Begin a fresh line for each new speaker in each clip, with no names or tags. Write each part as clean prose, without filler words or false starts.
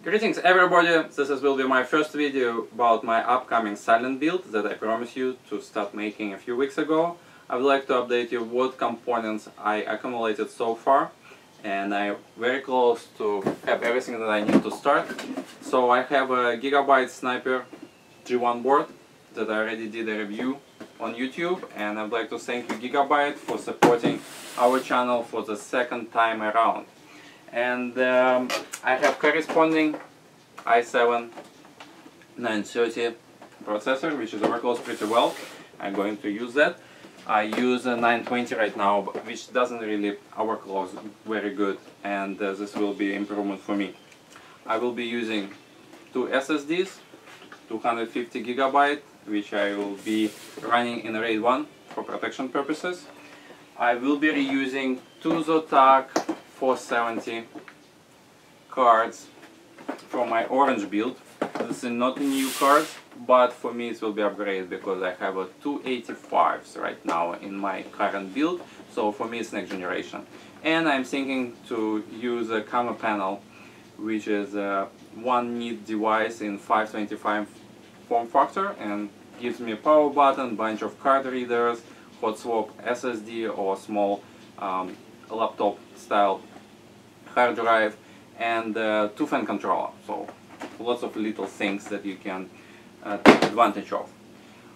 Greetings everybody, will be my first video about my upcoming silent build that I promised you to start making a few weeks ago. I would like to update you what components I accumulated so far, and I'm very close to have everything that I need to start. So I have a Gigabyte Sniper G1 board that I already did a review on YouTube, and I'd like to thank you Gigabyte for supporting our channel for the second time around. And I have corresponding i7 930 processor, which works pretty well. I'm going to use that. I use a 920 right now, which doesn't really work very good, and this will be improvement for me. I will be using two SSDs, 250 gigabyte, which I will be running in RAID 1 for protection purposes. I will be reusing two Zotac 470 cards from my orange build. This is not a new card, but for me it will be upgraded because I have a 285s right now in my current build, so for me it's next generation. And I'm thinking to use a camera panel, which is a one neat device in 525 form factor, and gives me a power button, bunch of card readers, hot swap SSD or small laptop style hard drive, and two fan controller. So lots of little things that you can take advantage of.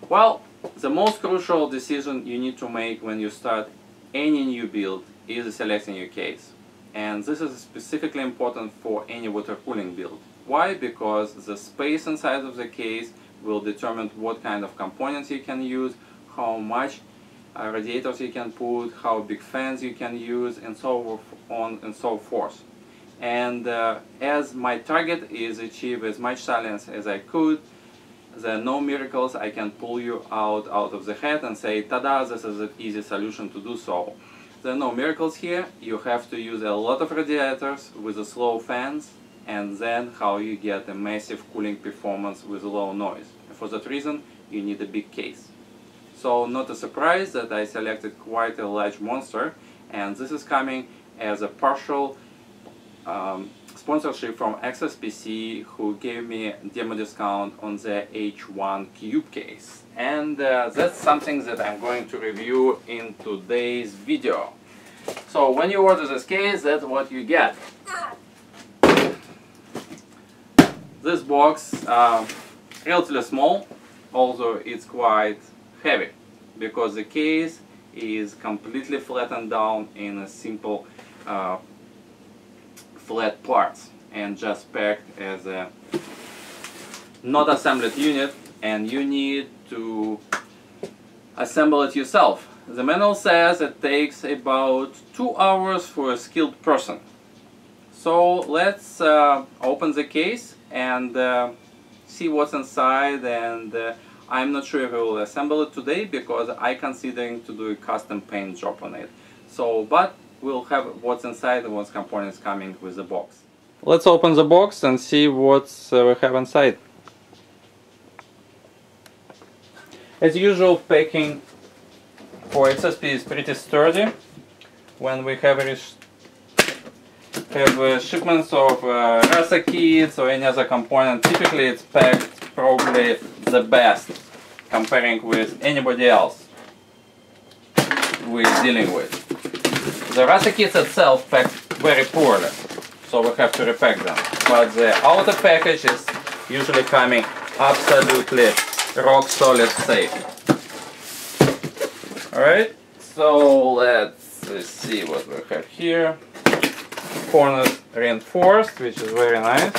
Well, the most crucial decision you need to make when you start any new build is selecting your case. And this is specifically important for any water cooling build. Why? Because the space inside of the case will determine what kind of components you can use, how much radiators you can put, how big fans you can use, and so on and so forth. And as my target is achieve as much silence as I could, there are no miracles. I can pull you out of the head and say, tada, this is an easy solution to do so. There are no miracles here. You have to use a lot of radiators with the slow fans, and then how you get a massive cooling performance with low noise. For that reason, you need a big case. So not a surprise that I selected quite a large monster, and this is coming as a partial sponsorship from XSPC, who gave me demo discount on the H1 Cube case. And that's something that I'm going to review in today's video. So when you order this case, that's what you get. This box, relatively small, although it's quite heavy, because the case is completely flattened down in a simple flat parts and just packed as a not assembled unit, and you need to assemble it yourself. The manual says it takes about 2 hours for a skilled person. So let's open the case and see what's inside, and I'm not sure if I will assemble it today because I'm considering to do a custom paint job on it. So, but we'll have what's inside and what's components coming with the box. Let's open the box and see what we have inside. As usual, packing for XSP is pretty sturdy. When we have shipments of RASA kits or any other component, typically it's packed probably the best comparing with anybody else we're dealing with. The RASA kits itself packed very poorly, so we have to repack them. But the outer package is usually coming absolutely rock solid safe. Alright, so let's see what we have here. Corners reinforced, which is very nice.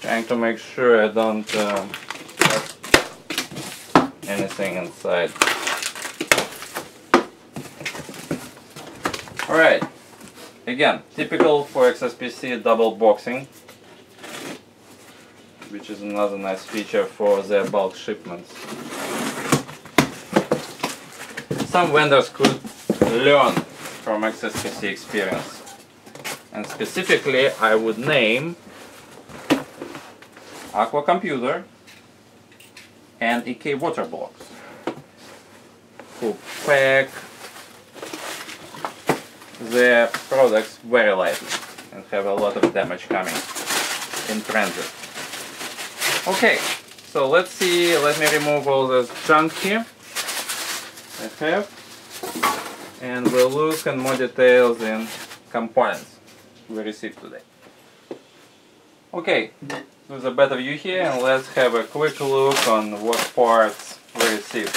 Trying to make sure I don't put anything inside. Alright, again, typical for XSPC double boxing. which is another nice feature for their bulk shipments. Some vendors could learn from XSPC experience, and specifically I would name Aqua Computer and EK Water Blocks, who pack their products very lightly and have a lot of damage coming in transit. Okay, so let's see, let me remove all this junk here I have, and we'll look in more details in components we received today. Okay, there's a better view here, and let's have a quick look on what parts we received.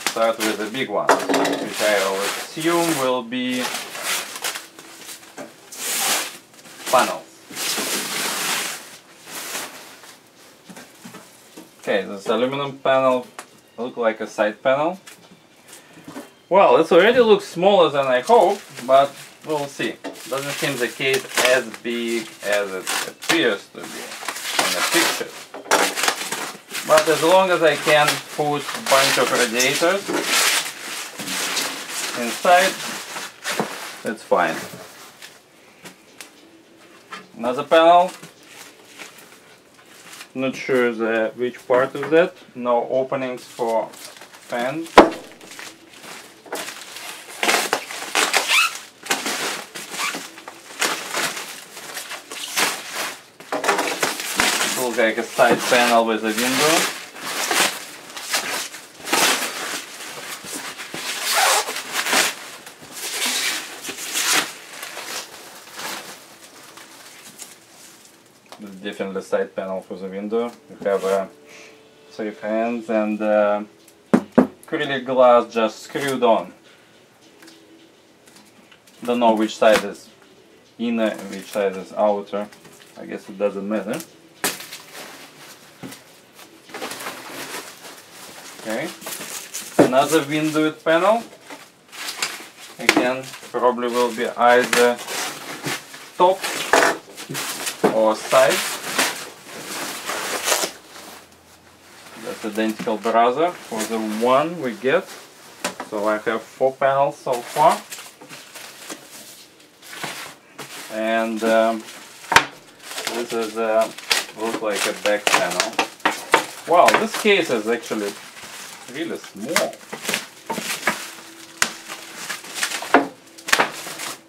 Start with the big one, which I will assume will be panels. Okay, this aluminum panel looks like a side panel. Well, it already looks smaller than I hoped, but we'll see. Doesn't seem the case as big as it appears to be in the picture. But as long as I can put a bunch of radiators inside, it's fine. Another panel. Not sure which part of that. No openings for fans. Looks like a side panel with a window. This is definitely a side panel for the window. You have 3 fans and acrylic glass just screwed on. Don't know which side is inner and which side is outer. I guess it doesn't matter. Okay, another windowed panel. Again, probably will be either top or side. That's identical brother for the one we get. So I have 4 panels so far. And this is looks like a back panel. Wow, this case is actually really small.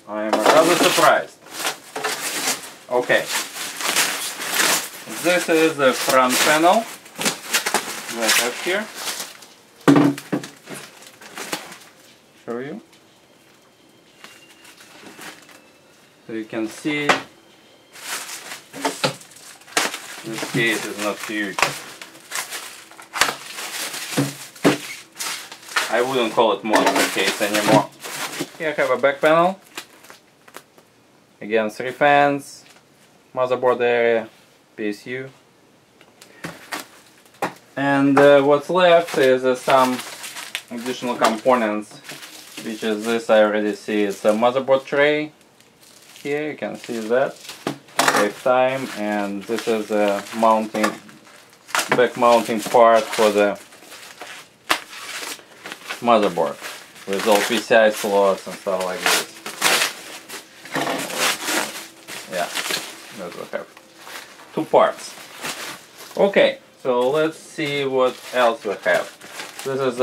I am rather surprised. Okay, this is the front panel that I have here. Show you. So you can see this case is not huge. I wouldn't call it monster case anymore. Here I have a back panel. Again, 3 fans, motherboard area, PSU. And what's left is some additional components, which is this I already see. It's a motherboard tray. Here you can see that. Save time, and this is a back mounting part for the motherboard with all PCI slots and stuff like this. Yeah, that's what we have. 2 parts. Okay, so let's see what else we have. This is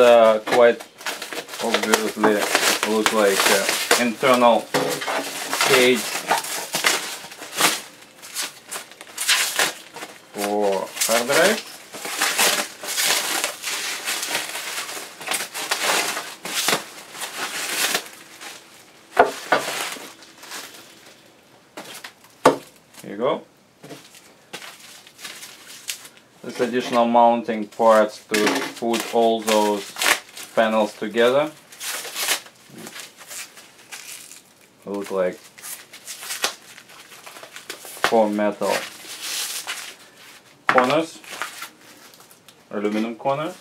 quite obviously looks like internal cage for hard drive. Here you go. This additional mounting parts to put all those panels together. Look like 4 metal corners, aluminum corners,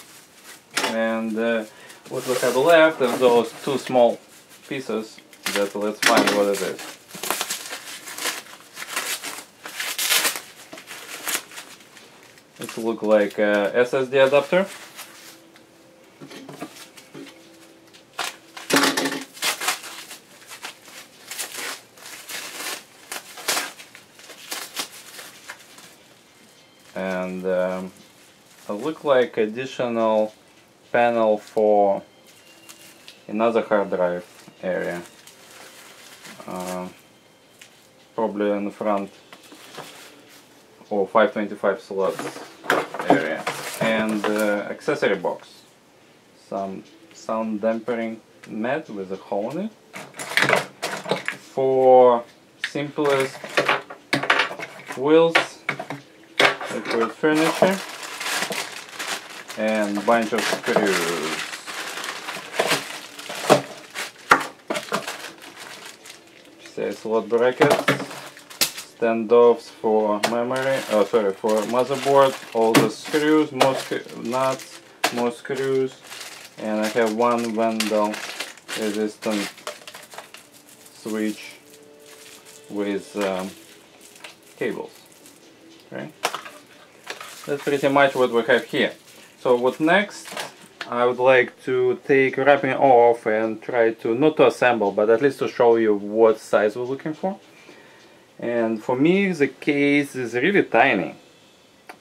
and what we have left is those 2 small pieces that let's find what it is. It looks like a SSD adapter. And it looks like additional panel for another hard drive area, probably in the front or 525 slots area, and accessory box, some sound dampening mat with a hole in it for simplest wheels, liquid furniture, and bunch of screws. Say slot brackets, standoffs for memory, for motherboard, all the screws, more nuts, more screws, and I have one vandal resistant switch with cables. Okay, that's pretty much what we have here. So what next? I would like to take wrapping off and try to, not to assemble, but at least to show you what size we're looking for. And for me the case is really tiny.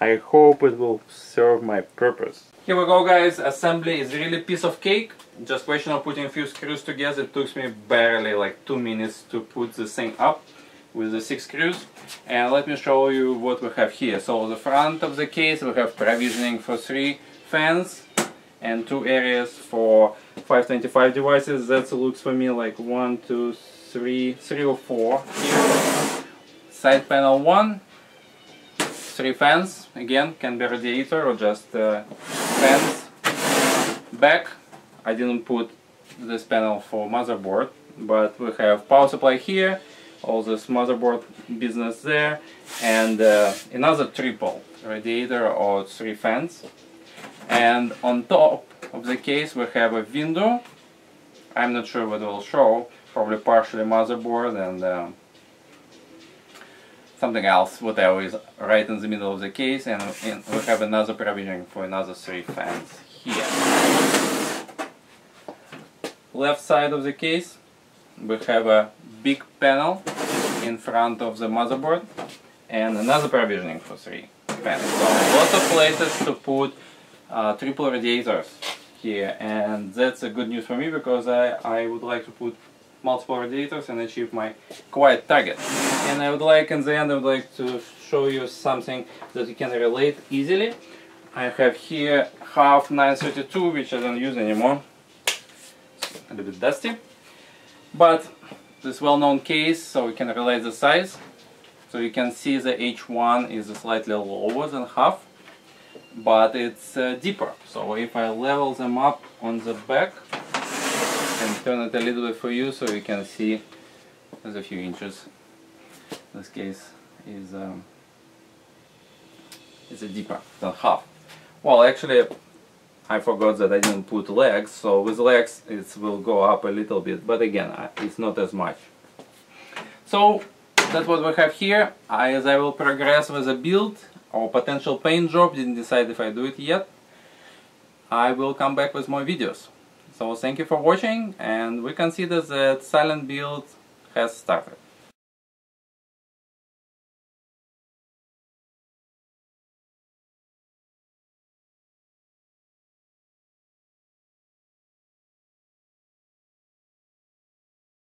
I hope it will serve my purpose. Here we go, guys. Assembly is really a piece of cake. Just question of putting a few screws together. It took me barely like 2 minutes to put this thing up with the 6 screws. And let me show you what we have here. So the front of the case we have provisioning for 3 fans and 2 areas for 525 devices. That looks for me like 1, 2, 3 or 4 here. Side panel 1, 3 fans, again can be radiator or just fans. Back I didn't put this panel for motherboard, but we have power supply here, all this motherboard business there, and another triple radiator or 3 fans. And on top of the case we have a window. I'm not sure what it will show, probably partially motherboard and something else, whatever is right in the middle of the case, and we have another provision for another 3 fans here. Left side of the case we have a big panel in front of the motherboard and another provisioning for 3 fans. So lots of places to put triple radiators here, and that's a good news for me because I would like to put multiple radiators and achieve my quiet target. And I would like, in the end, I would like to show you something that you can relate easily. I have here half 932, which I don't use anymore. It's a little bit dusty, but this well-known case, so we can relate the size. So you can see the H1 is slightly lower than half, but it's deeper. So if I level them up on the back and turn it a little bit for you so you can see there's a few inches. This case is deeper than half. Well, actually I forgot that I didn't put legs, so with legs it will go up a little bit, but again it's not as much. So that's what we have here. As I will progress with the build or potential paint job, didn't decide if I do it yet, I will come back with more videos. So thank you for watching, and we consider that silent build has started.